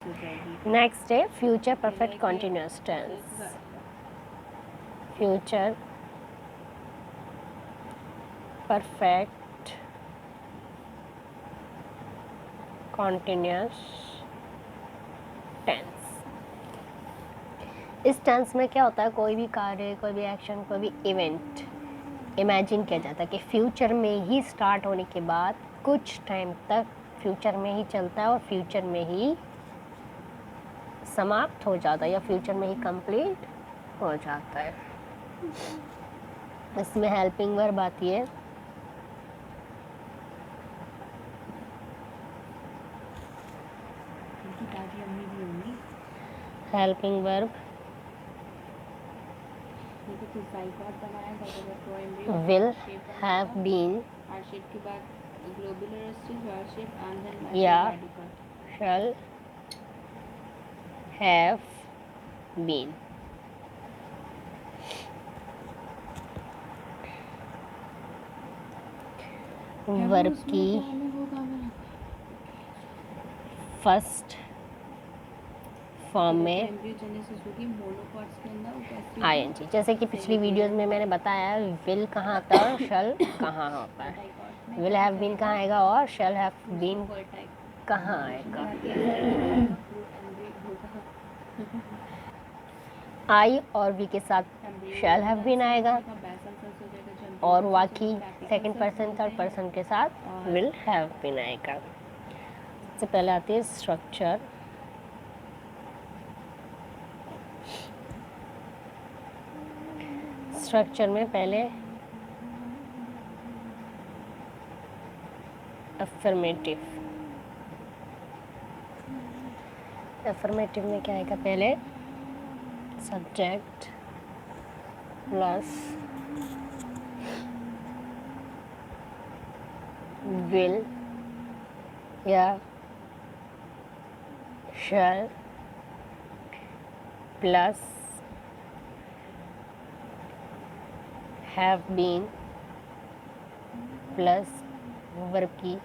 हो जाएगी। नेक्स्ट है future perfect continuous tense. Future perfect continuous tense. इस टेंस में क्या होता है, कोई भी कार्य, कोई भी एक्शन, कोई भी इवेंट इमेजिन किया जाता है कि फ्यूचर में ही स्टार्ट होने के बाद कुछ टाइम तक फ्यूचर में ही चलता है और फ्यूचर में ही समाप्त हो जाता है या फ्यूचर में ही कंप्लीट हो जाता है। इसमें हेल्पिंग वर्ब आती है दादी अम्मी भी होंगी। Helping verb will have been के बाद ग्लोबुलर शेप and then या radical. shall have been। Verb की फर्स्ट फॉर्म में आईएनजी, जैसे कि पिछली वीडियोस में मैंने बताया विल कहाँ आता है और शल कहाँ होता है। विल हैव बीन कहाँ आएगा और शल हैव बीन कहाँ आएगा। आई और वी के साथ शैल हैव बीन आएगा और बाकी सेकंड पर्सन थर्ड पर्सन के साथ विल हैव बीन आएगा। सबसे पहले आती है स्ट्रक्चर। स्ट्रक्चर में पहले अफर्मेटिव। अफर्मेटिव में क्या आएगा, पहले सब्जेक्ट प्लस विल या shall plus have been plus verb की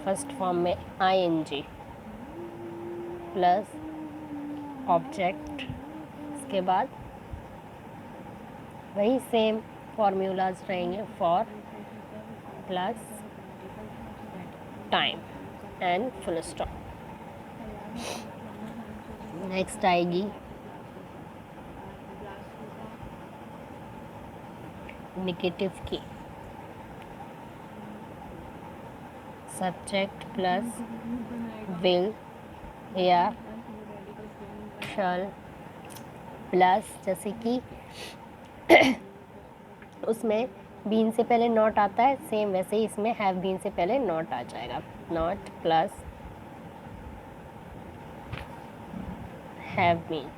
फर्स्ट फॉर्म में आईएनजी प्लस ऑब्जेक्ट। इसके बाद वही सेम फॉर्मूलाज रहेंगे, for plus time and full stop. Next आएगी नेगेटिव की। सब्जेक्ट प्लस विल या शल प्लस, जैसे कि उसमें बीन से पहले नॉट आता है, सेम वैसे ही इसमें हैव बीन से पहले नॉट आ जाएगा। Not plus have been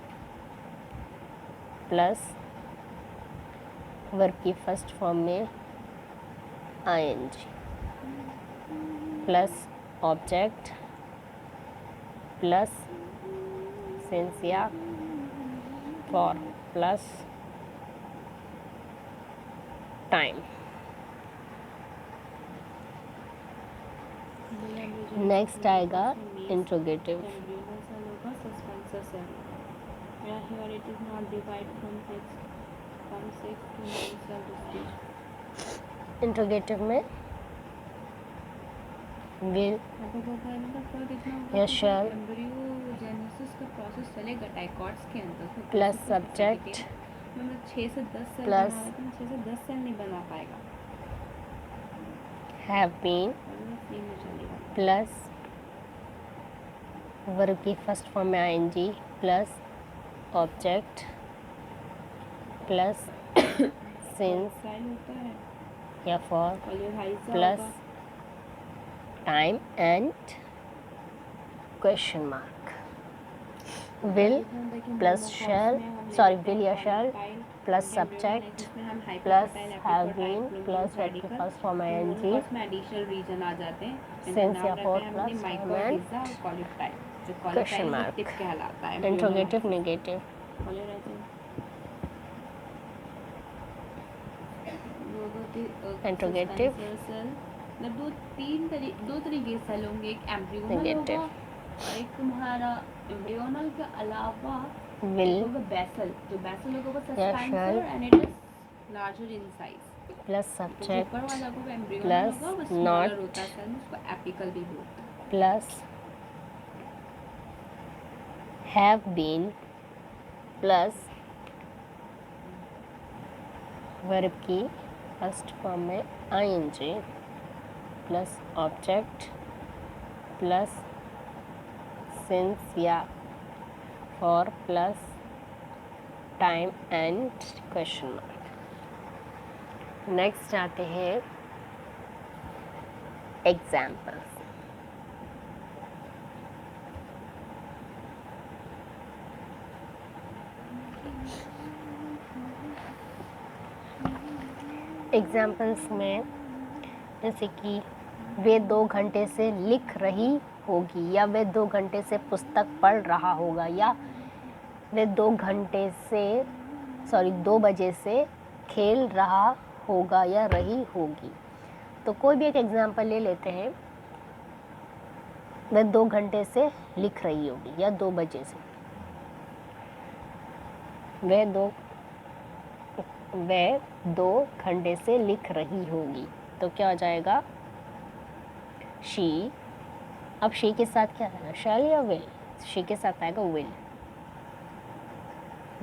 plus verb की फर्स्ट फॉर्म में ING plus object plus since या फॉर प्लस टाइम। नेक्स्ट आएगा इंट्रोगेटिव। इंट्रोगेटिव में विल या शैल प्लस सब्जेक्ट 6 से 10 सेल प्लस 6 से 10 सेल नहीं बना पाएगा। हैव बीन प्लस वर्ब की फर्स्ट फॉर्म में ING plus object plus since या for plus time and question mark. Will plus shall, sorry will या shall plus subject plus have been plus verb की first form ING additional reason आ जाते हैं, since या for plus time and question mark. कहलाता है interrogative negative. Interrogative दो तरीके से सेल होंगे, एक एम्ब्रियो में नेगेटिव। होगा एक तुम्हारा एम्ब्रियोनल के अलावा will होगा बेसल, जो बेसल होगा वो shall suspensor and it is larger in size. plus जो subject ऊपर वाला को एम्ब्रियोनल plus होगा वो not स्मॉलर होता है सेल में, उसको एपिकल भी बोलते हैं। plus have been plus verb की फर्स्ट फॉर्म में ing plus object plus since या for plus time and question mark. Next आते हैं एग्जाम्पल्स। एग्जाम्पल्स में जैसे कि वे 2 घंटे से लिख रही होगी, या वे 2 घंटे से पुस्तक पढ़ रहा होगा, या वे 2 बजे से खेल रहा होगा या रही होगी। तो कोई भी एक एग्जाम्पल ले लेते हैं। वे 2 घंटे से लिख रही होगी या 2 बजे से। वे 2 घंटे से लिख रही होगी, तो क्या हो जाएगा? शी। अब शी के साथ क्या आएगा? शैल या विल? शी के साथ आएगा will.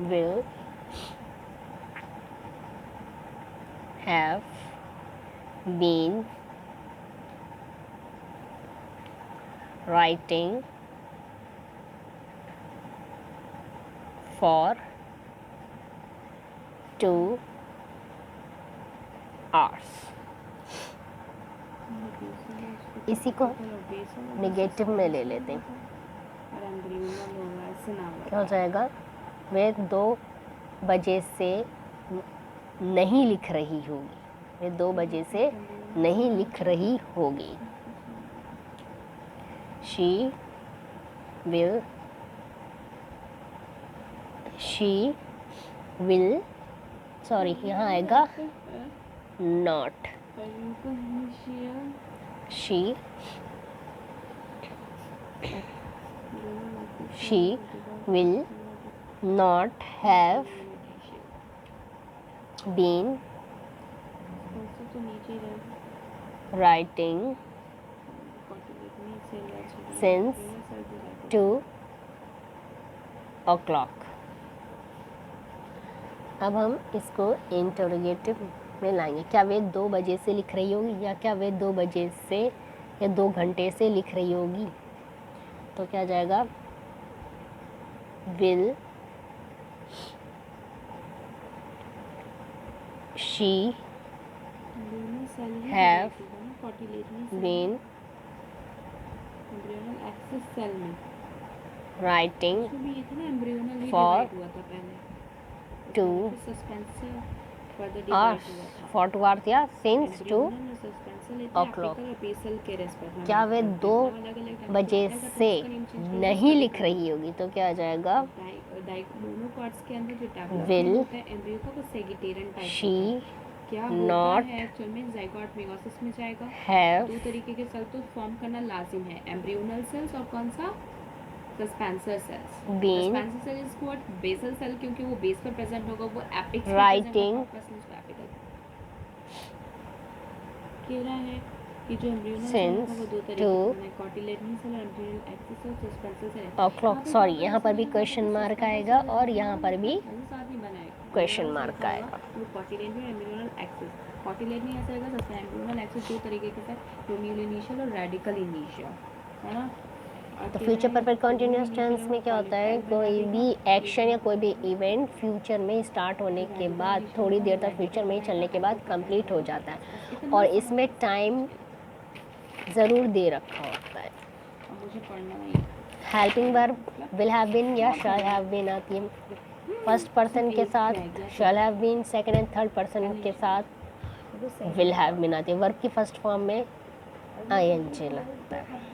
Will have been writing for 2 hours। इसी को नेगेटिव में ले लेते हैं। क्या हो जाएगा? वे 2 बजे से नहीं लिख रही होगी। वे 2 बजे से नहीं लिख रही होगी। शी विल सॉरी, यहाँ आएगा not. She will not have been writing since 2 o'clock। अब हम इसको इंटरोगेटिव में लाएंगे। क्या वे 2 बजे से लिख रही होगी, या क्या वे 2 बजे से या 2 घंटे से लिख रही होगी? तो क्या जाएगा? will she have been writing for 2 hours for 2 hours या since 2 o'clock। क्या वे 2 बजे से नहीं लिख रही होगी? तो क्या आ जाएगा? will she not have 2 तरीके के सेल तो फॉर्म करना लाजिम है, एम्ब्रियोनल सेल्स और कौन सा? Suspensor cells. been suspensor cell is what? Basal cell, क्योंकि वो बेस पर प्रेजेंट होगा, वो एपिक्स पर writing कह रहा है कि जो एम्ब्रियोनल सेल since है वो 2 तरीके के हैं, कॉटिलेडनल सेल और एम्ब्रियोनल एक्सिस और सस्पेंसर सेल। o'clock सॉरी, यहाँ पर भी क्वेश्चन मार्क आएगा और यहाँ पर भी क्वेश्चन मार्क आएगा। वो कॉटिलेडनल एम्ब्रियोनल एक्सिस, कॉटिलेडनल ऐसा आएगा, सबसे एम्ब्रियोनल एक्सिस 2 तरीके के हैं, प्रोमियल इनिशियल और रेडिकल इनिशियल, है ना। तो फ्यूचर परफेक्ट कंटिन्यूअस टेंस में क्या होता है? कोई भी एक्शन या कोई भी इवेंट फ्यूचर में स्टार्ट होने के बाद थोड़ी देर तक फ्यूचर में ही चलने के बाद कंप्लीट हो जाता है, और इसमें टाइम ज़रूर दे रखा होता है। मुझे पढ़ना नहीं। Helping verb will have been या शैल हैव बीन आती है फर्स्ट पर्सन के साथ, shall have been second and third person के साथ विल हैव बीन आती है। वर्ब की फर्स्ट फॉर्म में ing लगता है।